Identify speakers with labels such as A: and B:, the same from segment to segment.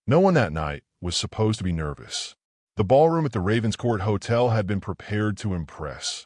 A: No one that night was supposed to be nervous. The ballroom at the Ravenscourt Hotel had been prepared to impress.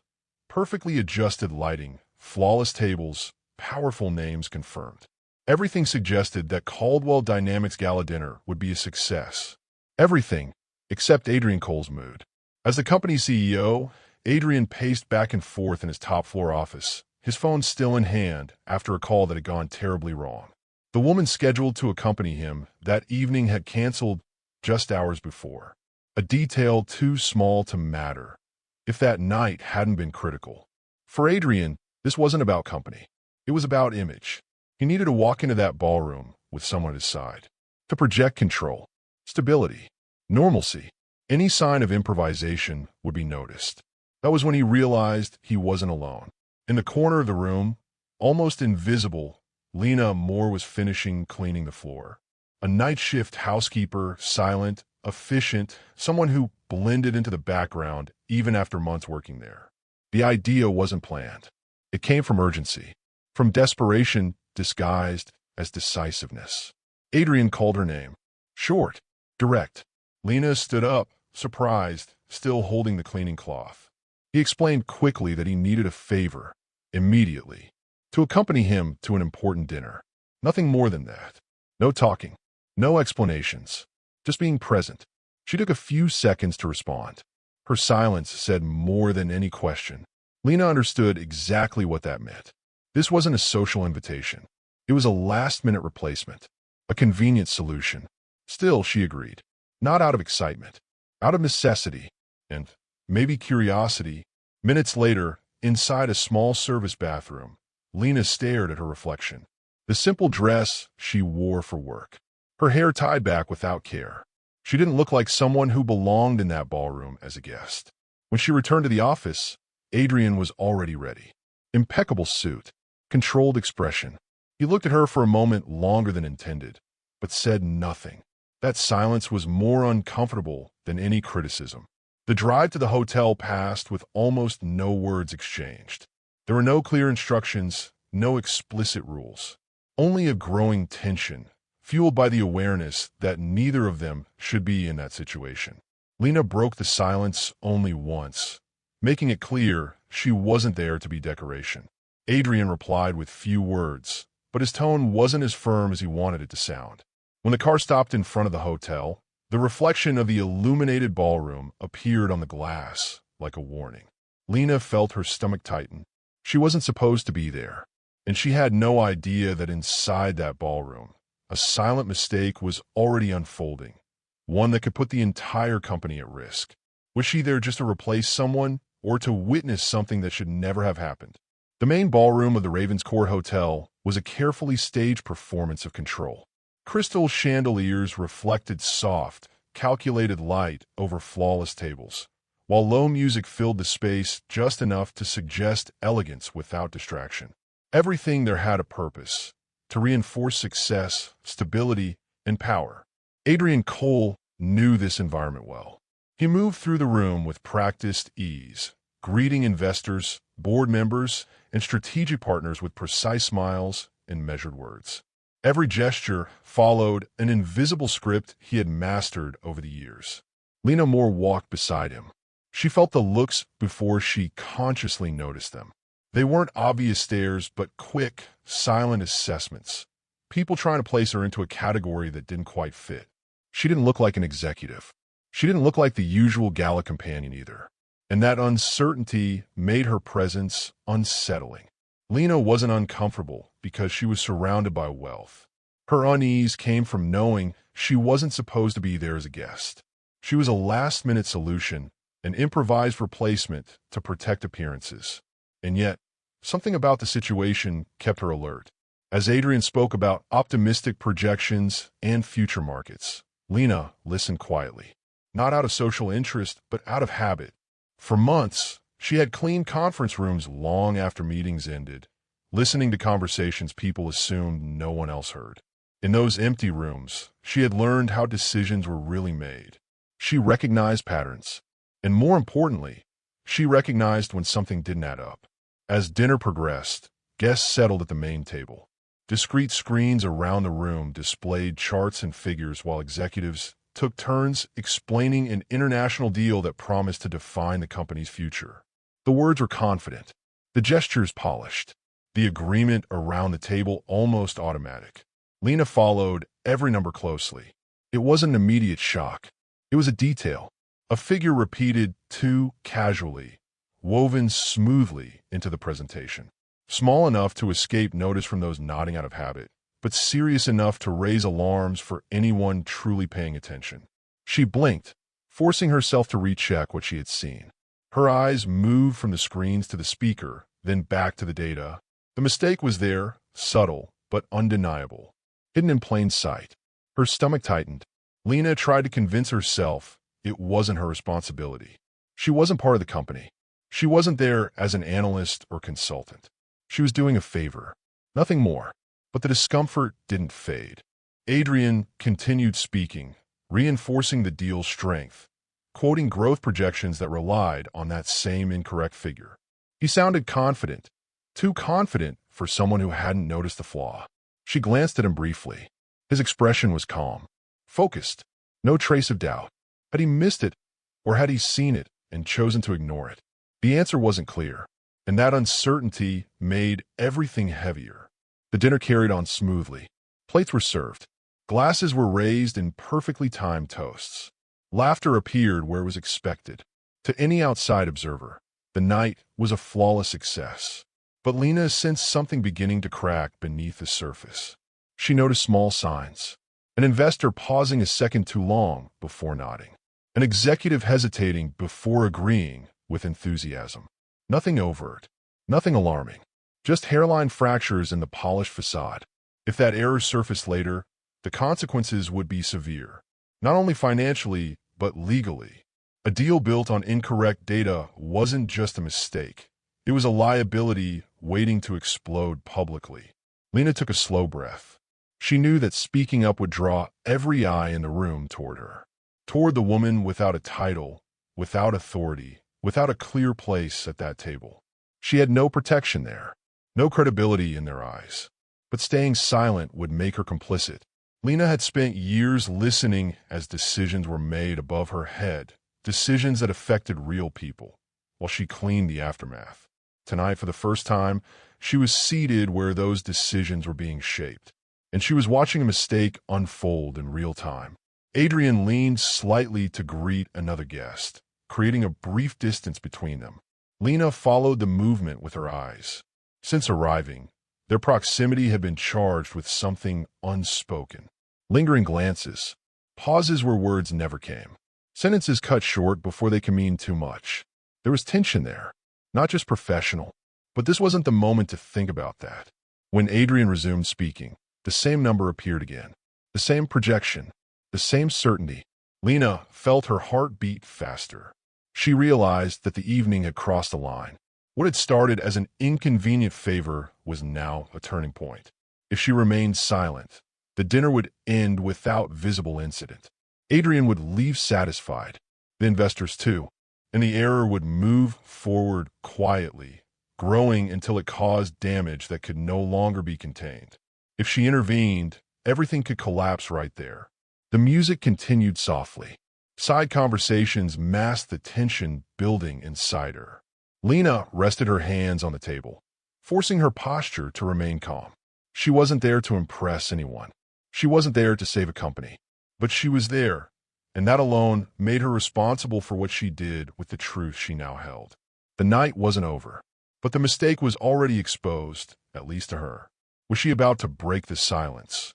A: Perfectly adjusted lighting, flawless tables, powerful names confirmed. Everything suggested that Caldwell Dynamics Gala dinner would be a success. Everything, except Adrian Cole's mood. As the company's CEO, Adrian paced back and forth in his top-floor office, his phone still in hand after a call that had gone terribly wrong. The woman scheduled to accompany him that evening had canceled just hours before. A detail too small to matter, if that night hadn't been critical. For Adrian, this wasn't about company. It was about image. He needed to walk into that ballroom with someone at his side. To project control, stability, normalcy. Any sign of improvisation would be noticed. That was when he realized he wasn't alone. In the corner of the room, almost invisible, Lena Moore was finishing cleaning the floor. A night shift housekeeper, silent, efficient, someone who blended into the background even after months working there. The idea wasn't planned. It came from urgency, from desperation disguised as decisiveness. Adrian called her name. Short, direct. Lena stood up, surprised, still holding the cleaning cloth. He explained quickly that he needed a favor, immediately, to accompany him to an important dinner. Nothing more than that. No talking, no explanations, just being present. She took a few seconds to respond. Her silence said more than any question. Lena understood exactly what that meant. This wasn't a social invitation. It was a last-minute replacement, a convenient solution. Still, she agreed. Not out of excitement, out of necessity, and maybe curiosity. Minutes later, inside a small service bathroom, Lena stared at her reflection. The simple dress she wore for work. Her hair tied back without care. She didn't look like someone who belonged in that ballroom as a guest. When she returned to the office, Adrian was already ready. Impeccable suit, controlled expression. He looked at her for a moment longer than intended, but said nothing. That silence was more uncomfortable than any criticism. The drive to the hotel passed with almost no words exchanged. There were no clear instructions, no explicit rules. Only a growing tension, fueled by the awareness that neither of them should be in that situation. Lena broke the silence only once, making it clear she wasn't there to be decoration. Adrian replied with few words, but his tone wasn't as firm as he wanted it to sound. When the car stopped in front of the hotel, the reflection of the illuminated ballroom appeared on the glass like a warning. Lena felt her stomach tighten. She wasn't supposed to be there, and she had no idea that inside that ballroom, a silent mistake was already unfolding, one that could put the entire company at risk. Was she there just to replace someone or to witness something that should never have happened? The main ballroom of the Ravenscourt Hotel was a carefully staged performance of control. Crystal chandeliers reflected soft, calculated light over flawless tables, while low music filled the space just enough to suggest elegance without distraction. Everything there had a purpose, to reinforce success, stability, and power. Adrian Cole knew this environment well. He moved through the room with practiced ease, greeting investors, board members, and strategic partners with precise smiles and measured words. Every gesture followed an invisible script he had mastered over the years. Lena Moore walked beside him. She felt the looks before she consciously noticed them. They weren't obvious stares, but quick, silent assessments. People trying to place her into a category that didn't quite fit. She didn't look like an executive. She didn't look like the usual gala companion either. And that uncertainty made her presence unsettling. Lena wasn't uncomfortable because she was surrounded by wealth. Her unease came from knowing she wasn't supposed to be there as a guest. She was a last-minute solution, an improvised replacement to protect appearances. And yet, something about the situation kept her alert. As Adrian spoke about optimistic projections and future markets, Lena listened quietly, not out of social interest, but out of habit. For months, she had cleaned conference rooms long after meetings ended, listening to conversations people assumed no one else heard. In those empty rooms, she had learned how decisions were really made. She recognized patterns, and more importantly, she recognized when something didn't add up. As dinner progressed, guests settled at the main table. Discrete screens around the room displayed charts and figures while executives took turns explaining an international deal that promised to define the company's future. The words were confident, the gestures polished, the agreement around the table almost automatic. Lena followed every number closely. It wasn't an immediate shock. It was a detail, a figure repeated too casually, woven smoothly into the presentation. Small enough to escape notice from those nodding out of habit, but serious enough to raise alarms for anyone truly paying attention. She blinked, forcing herself to recheck what she had seen. Her eyes moved from the screens to the speaker, then back to the data. The mistake was there, subtle but undeniable, hidden in plain sight. Her stomach tightened. Lena tried to convince herself it wasn't her responsibility. She wasn't part of the company. She wasn't there as an analyst or consultant. She was doing a favor, nothing more. But the discomfort didn't fade. Adrian continued speaking, reinforcing the deal's strength, quoting growth projections that relied on that same incorrect figure. He sounded confident, too confident for someone who hadn't noticed the flaw. She glanced at him briefly. His expression was calm, focused, no trace of doubt. Had he missed it, or had he seen it and chosen to ignore it? The answer wasn't clear, and that uncertainty made everything heavier. The dinner carried on smoothly. Plates were served. Glasses were raised in perfectly timed toasts. Laughter appeared where it was expected. To any outside observer, the night was a flawless success. But Lena sensed something beginning to crack beneath the surface. She noticed small signs. An investor pausing a second too long before nodding. An executive hesitating before agreeing with enthusiasm. Nothing overt, nothing alarming. Just hairline fractures in the polished facade. If that error surfaced later, the consequences would be severe. Not only financially, but legally. A deal built on incorrect data wasn't just a mistake. It was a liability waiting to explode publicly. Lena took a slow breath. She knew that speaking up would draw every eye in the room toward her. Toward the woman without a title, without authority, without a clear place at that table. She had no protection there, no credibility in their eyes. But staying silent would make her complicit. Lena had spent years listening as decisions were made above her head, decisions that affected real people, while she cleaned the aftermath. Tonight, for the first time, she was seated where those decisions were being shaped, and she was watching a mistake unfold in real time. Adrian leaned slightly to greet another guest, creating a brief distance between them. Lena followed the movement with her eyes. Since arriving, their proximity had been charged with something unspoken. Lingering glances, pauses where words never came. Sentences cut short before they could mean too much. There was tension there, not just professional, but this wasn't the moment to think about that. When Adrian resumed speaking, the same number appeared again. The same projection, the same certainty. Lena felt her heart beat faster. She realized that the evening had crossed a line. What had started as an inconvenient favor was now a turning point. If she remained silent, the dinner would end without visible incident. Adrian would leave satisfied, the investors too, and the error would move forward quietly, growing until it caused damage that could no longer be contained. If she intervened, everything could collapse right there. The music continued softly. Side conversations masked the tension building inside her. Lena rested her hands on the table, forcing her posture to remain calm. She wasn't there to impress anyone. She wasn't there to save a company. But she was there, and that alone made her responsible for what she did with the truth she now held. The night wasn't over, but the mistake was already exposed, at least to her. Was she about to break the silence,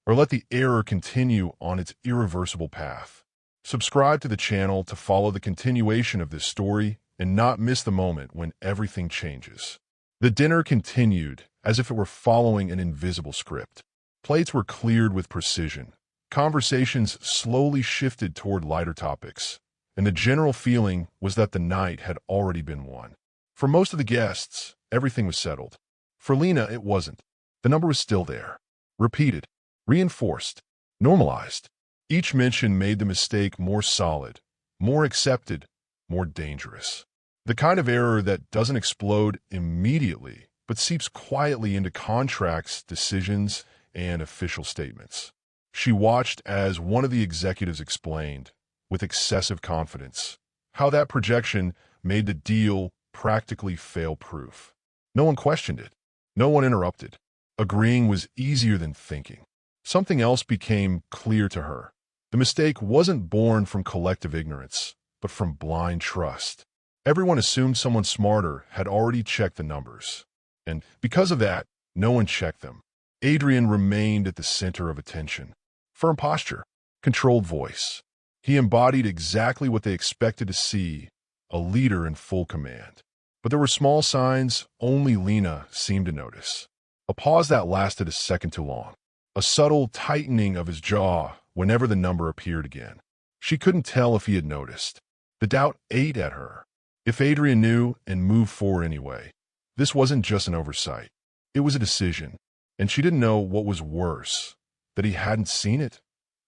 A: or let the error continue on its irreversible path? Subscribe to the channel to follow the continuation of this story and not miss the moment when everything changes. The dinner continued as if it were following an invisible script. Plates were cleared with precision. Conversations slowly shifted toward lighter topics, and the general feeling was that the night had already been won. For most of the guests, everything was settled. For Lena, it wasn't. The number was still there. Repeated, reinforced, normalized. Each mention made the mistake more solid, more accepted, more dangerous. The kind of error that doesn't explode immediately, but seeps quietly into contracts, decisions, and official statements. She watched as one of the executives explained, with excessive confidence, how that projection made the deal practically fail-proof. No one questioned it. No one interrupted. Agreeing was easier than thinking. Something else became clear to her. The mistake wasn't born from collective ignorance, but from blind trust. Everyone assumed someone smarter had already checked the numbers. And because of that, no one checked them. Adrian remained at the center of attention. Firm posture, controlled voice. He embodied exactly what they expected to see, a leader in full command. But there were small signs only Lena seemed to notice. A pause that lasted a second too long. A subtle tightening of his jaw whenever the number appeared again. She couldn't tell if he had noticed. The doubt ate at her. If Adrian knew and moved forward anyway, this wasn't just an oversight. It was a decision, and she didn't know what was worse, that he hadn't seen it,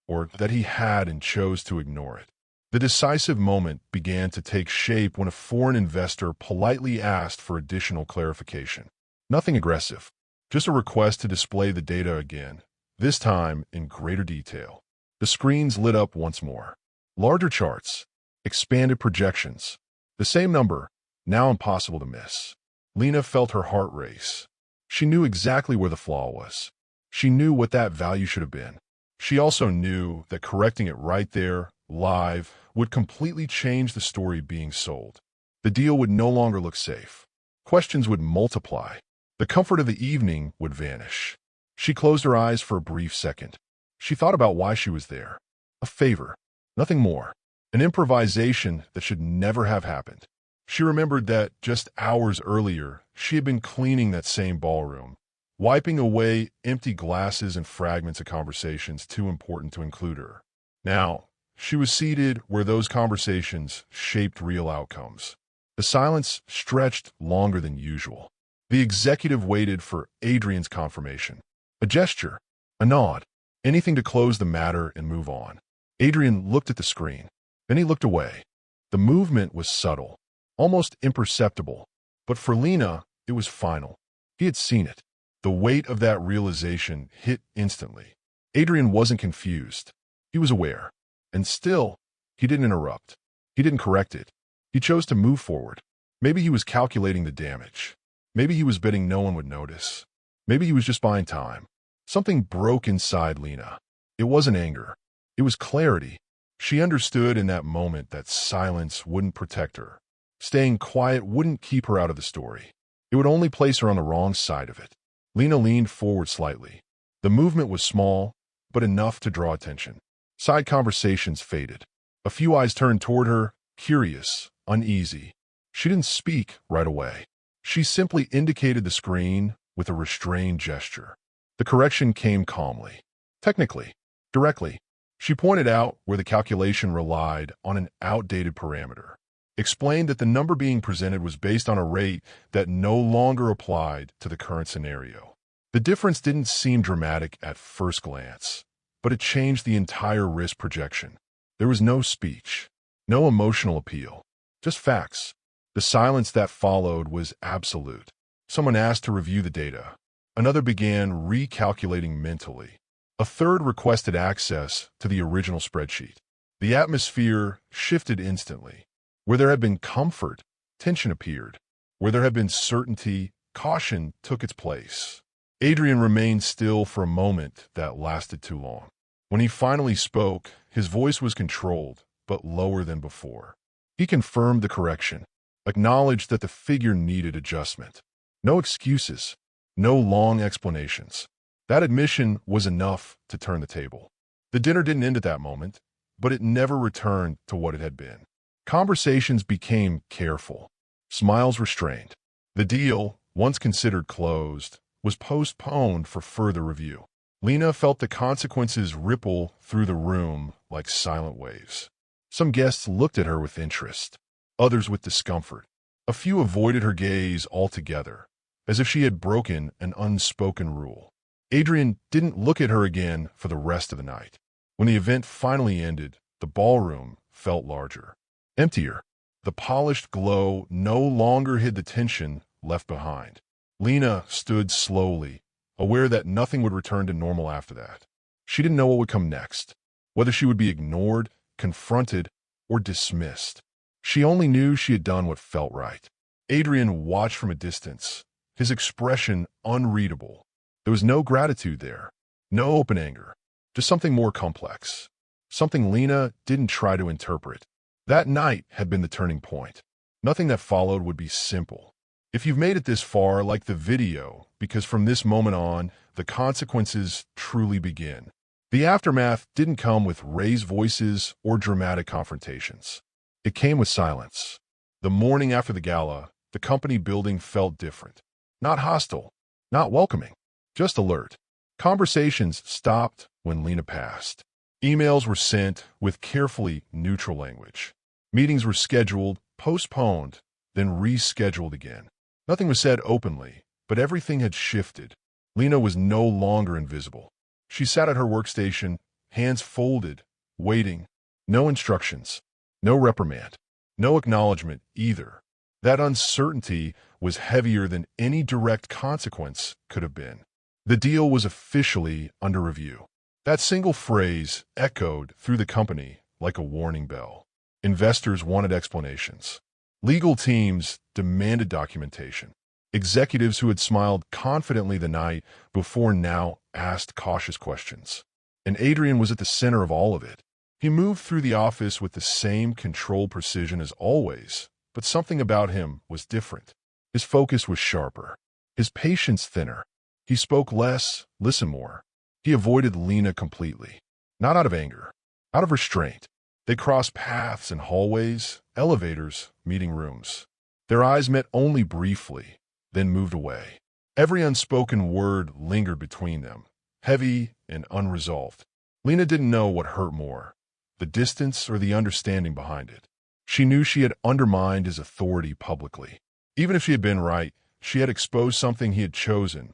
A: or that he had and chose to ignore it. The decisive moment began to take shape when a foreign investor politely asked for additional clarification. Nothing aggressive, just a request to display the data again, this time in greater detail. The screens lit up once more. Larger charts, expanded projections. The same number, now impossible to miss. Lena felt her heart race. She knew exactly where the flaw was. She knew what that value should have been. She also knew that correcting it right there, live, would completely change the story being sold. The deal would no longer look safe. Questions would multiply. The comfort of the evening would vanish. She closed her eyes for a brief second. She thought about why she was there. A favor, nothing more. An improvisation that should never have happened. She remembered that just hours earlier, she had been cleaning that same ballroom, wiping away empty glasses and fragments of conversations too important to include her. Now, she was seated where those conversations shaped real outcomes. The silence stretched longer than usual. The executive waited for Adrian's confirmation. A gesture, a nod, anything to close the matter and move on. Adrian looked at the screen. Then he looked away. The movement was subtle, almost imperceptible, but for Lena, it was final. He had seen it. The weight of that realization hit instantly. Adrian wasn't confused. He was aware. And still, he didn't interrupt. He didn't correct it. He chose to move forward. Maybe he was calculating the damage. Maybe he was betting no one would notice. Maybe he was just buying time. Something broke inside Lena. It wasn't anger. It was clarity. She understood in that moment that silence wouldn't protect her. Staying quiet wouldn't keep her out of the story. It would only place her on the wrong side of it. Lena leaned forward slightly. The movement was small, but enough to draw attention. Side conversations faded. A few eyes turned toward her, curious, uneasy. She didn't speak right away. She simply indicated the screen with a restrained gesture. The correction came calmly. Technically, directly. She pointed out where the calculation relied on an outdated parameter. Explained that the number being presented was based on a rate that no longer applied to the current scenario. The difference didn't seem dramatic at first glance, but it changed the entire risk projection. There was no speech, no emotional appeal, just facts. The silence that followed was absolute. Someone asked to review the data. Another began recalculating mentally. A third requested access to the original spreadsheet. The atmosphere shifted instantly. Where there had been comfort, tension appeared. Where there had been certainty, caution took its place. Adrian remained still for a moment that lasted too long. When he finally spoke, his voice was controlled, but lower than before. He confirmed the correction, acknowledged that the figure needed adjustment. No excuses, no long explanations. That admission was enough to turn the table. The dinner didn't end at that moment, but it never returned to what it had been. Conversations became careful, smiles restrained. The deal, once considered closed, was postponed for further review. Lena felt the consequences ripple through the room like silent waves. Some guests looked at her with interest, others with discomfort. A few avoided her gaze altogether, as if she had broken an unspoken rule. Adrian didn't look at her again for the rest of the night. When the event finally ended, the ballroom felt larger, emptier. The polished glow no longer hid the tension left behind. Lena stood slowly, aware that nothing would return to normal after that. She didn't know what would come next, whether she would be ignored, confronted, or dismissed. She only knew she had done what felt right. Adrian watched from a distance, his expression unreadable. There was no gratitude there, no open anger, just something more complex, something Lena didn't try to interpret. That night had been the turning point. Nothing that followed would be simple. If you've made it this far, like the video, because from this moment on, the consequences truly begin. The aftermath didn't come with raised voices or dramatic confrontations. It came with silence. The morning after the gala, the company building felt different. Not hostile, not welcoming, just alert. Conversations stopped when Lena passed. Emails were sent with carefully neutral language. Meetings were scheduled, postponed, then rescheduled again. Nothing was said openly, but everything had shifted. Lena was no longer invisible. She sat at her workstation, hands folded, waiting. No instructions, no reprimand, no acknowledgement either. That uncertainty was heavier than any direct consequence could have been. The deal was officially under review. That single phrase echoed through the company like a warning bell. Investors wanted explanations. Legal teams demanded documentation. Executives who had smiled confidently the night before now asked cautious questions. And Adrian was at the center of all of it. He moved through the office with the same controlled precision as always, but something about him was different. His focus was sharper, his patience thinner. He spoke less, listened more. He avoided Lena completely, not out of anger, out of restraint. They crossed paths in hallways, elevators, meeting rooms. Their eyes met only briefly, then moved away. Every unspoken word lingered between them, heavy and unresolved. Lena didn't know what hurt more, the distance or the understanding behind it. She knew she had undermined his authority publicly. Even if she had been right, she had exposed something he had chosen,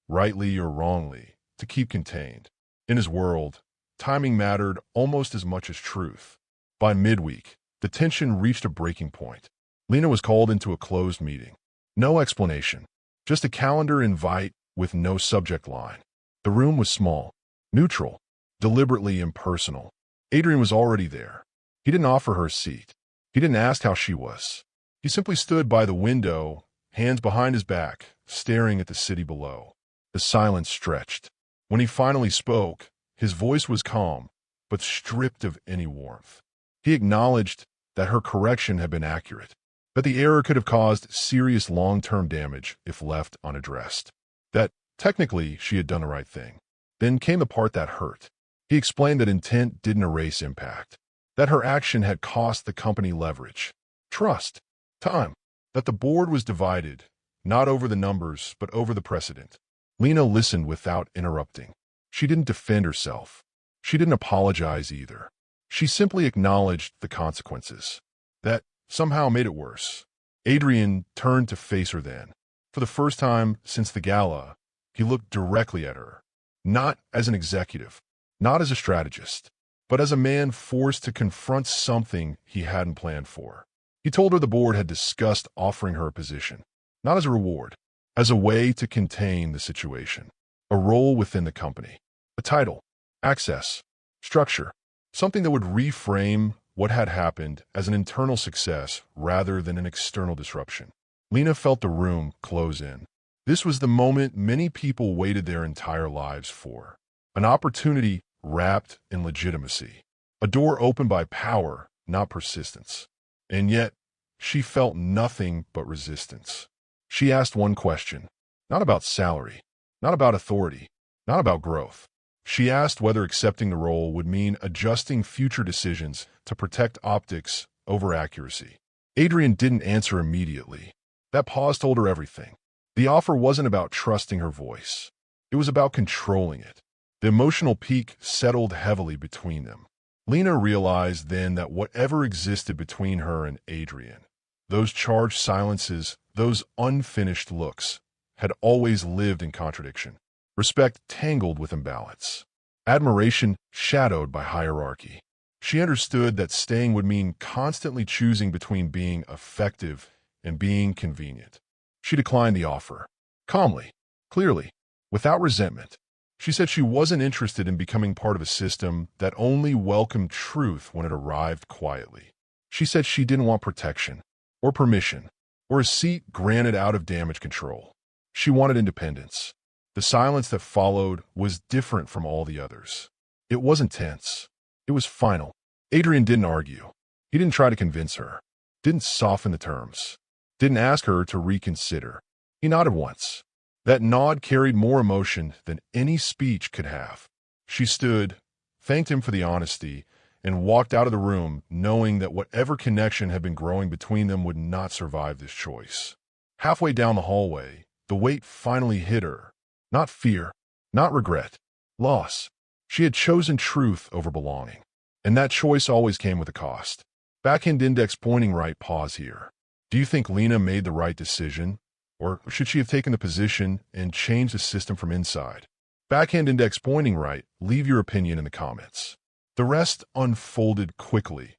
A: rightly or wrongly, to keep contained. In his world, timing mattered almost as much as truth. By midweek, the tension reached a breaking point. Lena was called into a closed meeting. No explanation, just a calendar invite with no subject line. The room was small, neutral, deliberately impersonal. Adrian was already there. He didn't offer her a seat. He didn't ask how she was. He simply stood by the window, hands behind his back, staring at the city below. The silence stretched. When he finally spoke, his voice was calm, but stripped of any warmth. He acknowledged that her correction had been accurate, that the error could have caused serious long-term damage if left unaddressed, that technically she had done the right thing. Then came the part that hurt. He explained that intent didn't erase impact, that her action had cost the company leverage, trust, time, that the board was divided, not over the numbers, but over the precedent. Lena listened without interrupting. She didn't defend herself. She didn't apologize either. She simply acknowledged the consequences. That somehow made it worse. Adrian turned to face her then. For the first time since the gala, he looked directly at her. Not as an executive, not as a strategist, but as a man forced to confront something he hadn't planned for. He told her the board had discussed offering her a position, not as a reward, as a way to contain the situation. A role within the company, a title, access, structure, something that would reframe what had happened as an internal success rather than an external disruption. Lena felt the room close in. This was the moment many people waited their entire lives for. An opportunity wrapped in legitimacy. A door opened by power, not persistence. And yet, she felt nothing but resistance. She asked one question, not about salary, not about authority, not about growth. She asked whether accepting the role would mean adjusting future decisions to protect optics over accuracy. Adrian didn't answer immediately. That pause told her everything. The offer wasn't about trusting her voice. It was about controlling it. The emotional peak settled heavily between them. Lena realized then that whatever existed between her and Adrian, those charged silences, those unfinished looks, had always lived in contradiction. Respect tangled with imbalance. Admiration shadowed by hierarchy. She understood that staying would mean constantly choosing between being effective and being convenient. She declined the offer. Calmly, clearly, without resentment. She said she wasn't interested in becoming part of a system that only welcomed truth when it arrived quietly. She said she didn't want protection, or permission, or a seat granted out of damage control. She wanted independence. The silence that followed was different from all the others. It wasn't tense. It was final. Adrian didn't argue. He didn't try to convince her. Didn't soften the terms. Didn't ask her to reconsider. He nodded once. That nod carried more emotion than any speech could have. She stood, thanked him for the honesty, and walked out of the room knowing that whatever connection had been growing between them would not survive this choice. Halfway down the hallway, the weight finally hit her. Not fear, not regret, loss. She had chosen truth over belonging. And that choice always came with a cost. Backhand index pointing right, pause here. Do you think Lena made the right decision? Or should she have taken the position and changed the system from inside? Backhand index pointing right, leave your opinion in the comments. The rest unfolded quickly,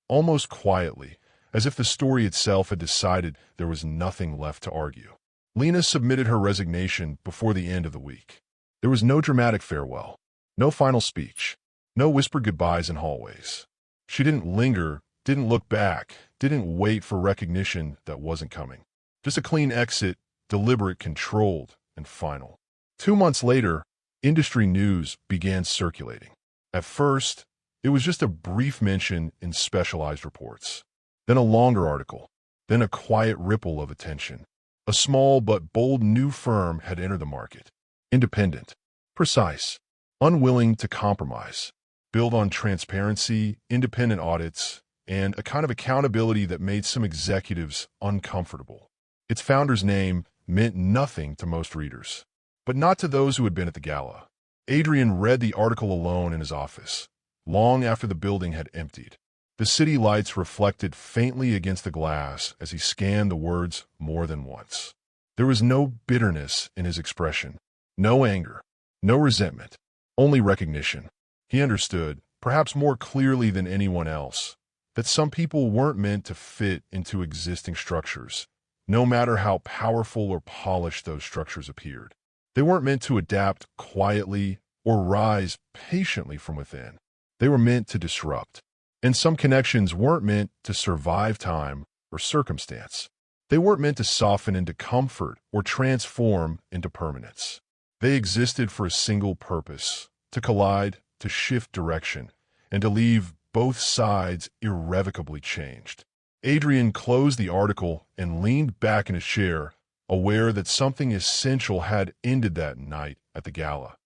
A: almost quietly, as if the story itself had decided there was nothing left to argue. Lena submitted her resignation before the end of the week. There was no dramatic farewell, no final speech, no whispered goodbyes in hallways. She didn't linger, didn't look back, didn't wait for recognition that wasn't coming. Just a clean exit, deliberate, controlled, and final. 2 months later, industry news began circulating. At first, it was just a brief mention in specialized reports. Then a longer article. Then a quiet ripple of attention. A small but bold new firm had entered the market. Independent, precise, unwilling to compromise. Built on transparency, independent audits, and a kind of accountability that made some executives uncomfortable. Its founder's name meant nothing to most readers, but not to those who had been at the gala. Adrian read the article alone in his office, long after the building had emptied. The city lights reflected faintly against the glass as he scanned the words more than once. There was no bitterness in his expression, no anger, no resentment, only recognition. He understood, perhaps more clearly than anyone else, that some people weren't meant to fit into existing structures, no matter how powerful or polished those structures appeared. They weren't meant to adapt quietly or rise patiently from within. They were meant to disrupt. And some connections weren't meant to survive time or circumstance. They weren't meant to soften into comfort or transform into permanence. They existed for a single purpose: to collide, to shift direction, and to leave both sides irrevocably changed. Adrian closed the article and leaned back in his chair, aware that something essential had ended that night at the gala,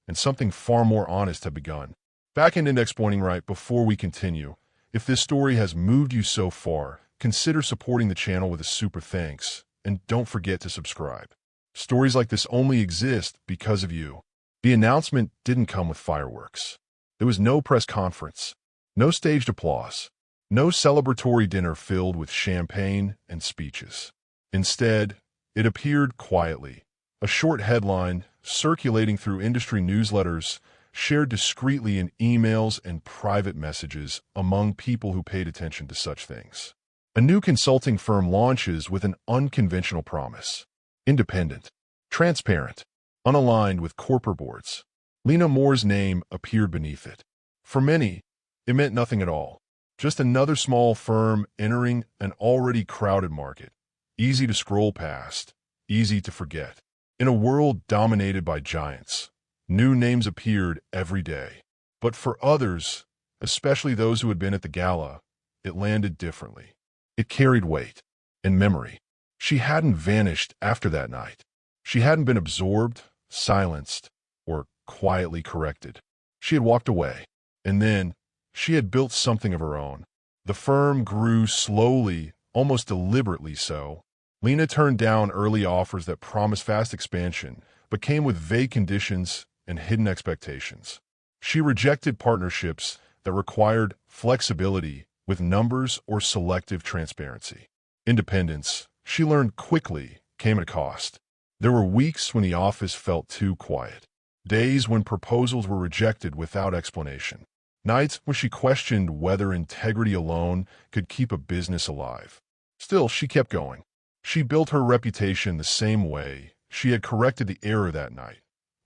A: and something far more honest had begun. Backhand index pointing right, before we continue, if this story has moved you so far, consider supporting the channel with a super thanks, and don't forget to subscribe. Stories like this only exist because of you. The announcement didn't come with fireworks. There was no press conference, no staged applause, no celebratory dinner filled with champagne and speeches. Instead, it appeared quietly, a short headline circulating through industry newsletters, shared discreetly in emails and private messages among people who paid attention to such things. A new consulting firm launches with an unconventional promise. Independent, transparent, unaligned with corporate boards. Lena Moore's name appeared beneath it. For many, it meant nothing at all. Just another small firm entering an already crowded market. Easy to scroll past, easy to forget. In a world dominated by giants, new names appeared every day. But for others, especially those who had been at the gala, it landed differently. It carried weight and memory. She hadn't vanished after that night. She hadn't been absorbed, silenced, or quietly corrected. She had walked away, and then she had built something of her own. The firm grew slowly, almost deliberately so. Lena turned down early offers that promised fast expansion, but came with vague conditions and hidden expectations. She rejected partnerships that required flexibility with numbers or selective transparency. Independence, she learned quickly, came at a cost. There were weeks when the office felt too quiet. Days when proposals were rejected without explanation. Nights when she questioned whether integrity alone could keep a business alive. Still, she kept going. She built her reputation the same way, she had corrected the error that night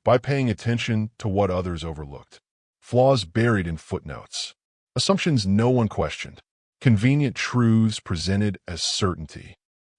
A: by paying attention to what others overlooked. Flaws buried in footnotes. Assumptions no one questioned. Convenient truths presented as certainty.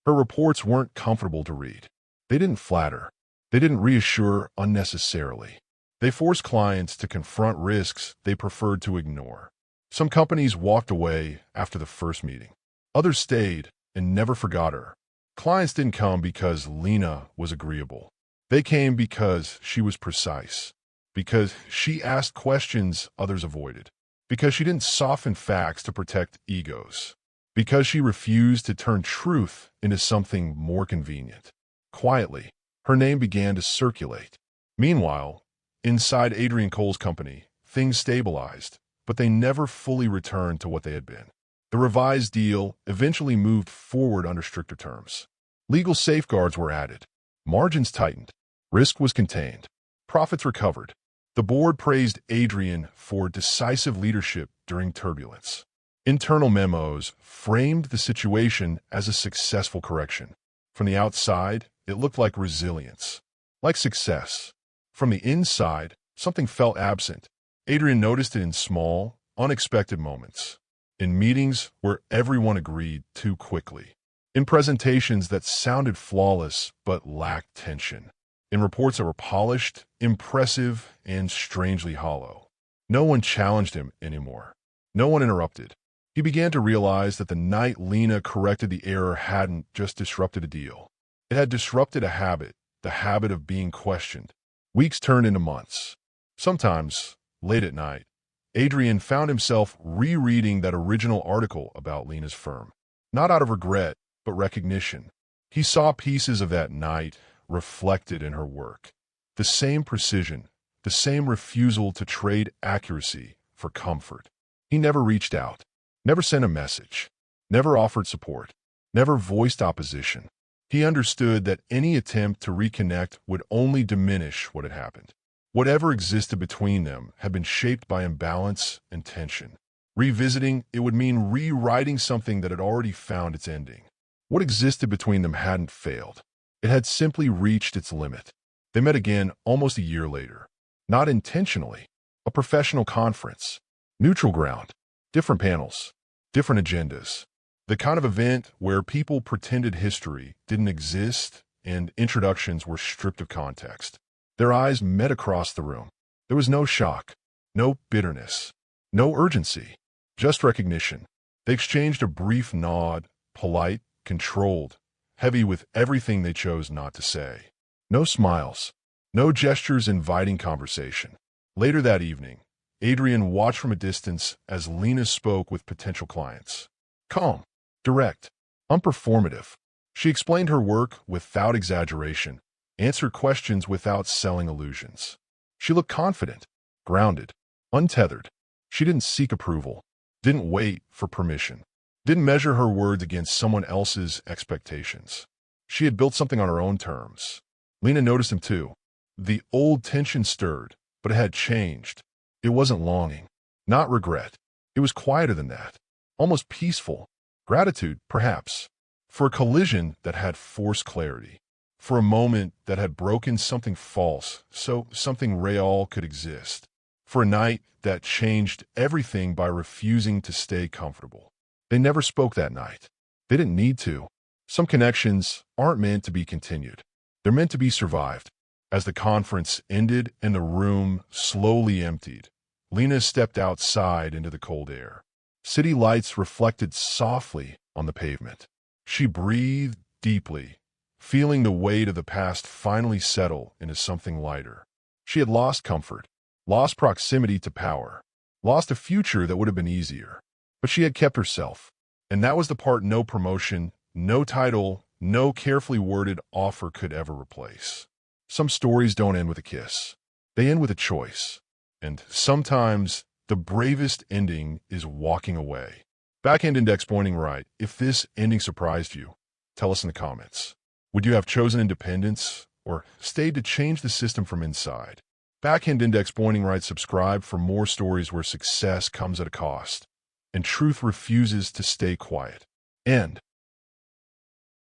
A: Her reports weren't comfortable to read. They didn't flatter. They didn't reassure unnecessarily. They forced clients to confront risks they preferred to ignore. Some companies walked away after the first meeting. Others stayed and never forgot her. Clients didn't come because Lena was agreeable. They came because she was precise, because she asked questions others avoided, because she didn't soften facts to protect egos, because she refused to turn truth into something more convenient. Quietly, her name began to circulate. Meanwhile, inside Adrian Cole's company, things stabilized, but they never fully returned to what they had been. The revised deal eventually moved forward under stricter terms. Legal safeguards were added. Margins tightened. Risk was contained. Profits recovered. The board praised Adrian for decisive leadership during turbulence. Internal memos framed the situation as a successful correction. From the outside, it looked like resilience, like success. From the inside, something felt absent. Adrian noticed it in small, unexpected moments. In meetings where everyone agreed too quickly. In presentations that sounded flawless but lacked tension. In reports that were polished, impressive, and strangely hollow. No one challenged him anymore. No one interrupted. He began to realize that the night Lena corrected the error hadn't just disrupted a deal. It had disrupted a habit, the habit of being questioned. Weeks turned into months. Sometimes, late at night, Adrian found himself rereading that original article about Lena's firm. Not out of regret, but recognition. He saw pieces of that night reflected in her work. The same precision, the same refusal to trade accuracy for comfort. He never reached out, never sent a message, never offered support, never voiced opposition. He understood that any attempt to reconnect would only diminish what had happened. Whatever existed between them had been shaped by imbalance and tension. Revisiting it would mean rewriting something that had already found its ending. What existed between them hadn't failed. It had simply reached its limit. They met again almost a year later. Not intentionally. A professional conference. Neutral ground. Different panels. Different agendas. The kind of event where people pretended history didn't exist and introductions were stripped of context. Their eyes met across the room. There was no shock, no bitterness, no urgency, just recognition. They exchanged a brief nod, polite, controlled, heavy with everything they chose not to say. No smiles, no gestures inviting conversation. Later that evening, Adrian watched from a distance as Lena spoke with potential clients. Calm, direct, unperformative. She explained her work without exaggeration, answered questions without selling illusions. She looked confident, grounded, untethered. She didn't seek approval, didn't wait for permission, didn't measure her words against someone else's expectations. She had built something on her own terms. Lena noticed him too. The old tension stirred, but it had changed. It wasn't longing, not regret. It was quieter than that, almost peaceful. Gratitude, perhaps, for a collision that had forced clarity. For a moment that had broken something false, so something real could exist. For a night that changed everything by refusing to stay comfortable. They never spoke that night. They didn't need to. Some connections aren't meant to be continued. They're meant to be survived. As the conference ended and the room slowly emptied, Lena stepped outside into the cold air. City lights reflected softly on the pavement. She breathed deeply, feeling the weight of the past finally settle into something lighter. She had lost comfort, lost proximity to power, lost a future that would have been easier. But she had kept herself. And that was the part no promotion, no title, no carefully worded offer could ever replace. Some stories don't end with a kiss. They end with a choice. And sometimes the bravest ending is walking away. Backhand index pointing right. If this ending surprised you, tell us in the comments. Would you have chosen independence or stayed to change the system from inside? Backhand index pointing right. Subscribe for more stories where success comes at a cost and truth refuses to stay quiet. End.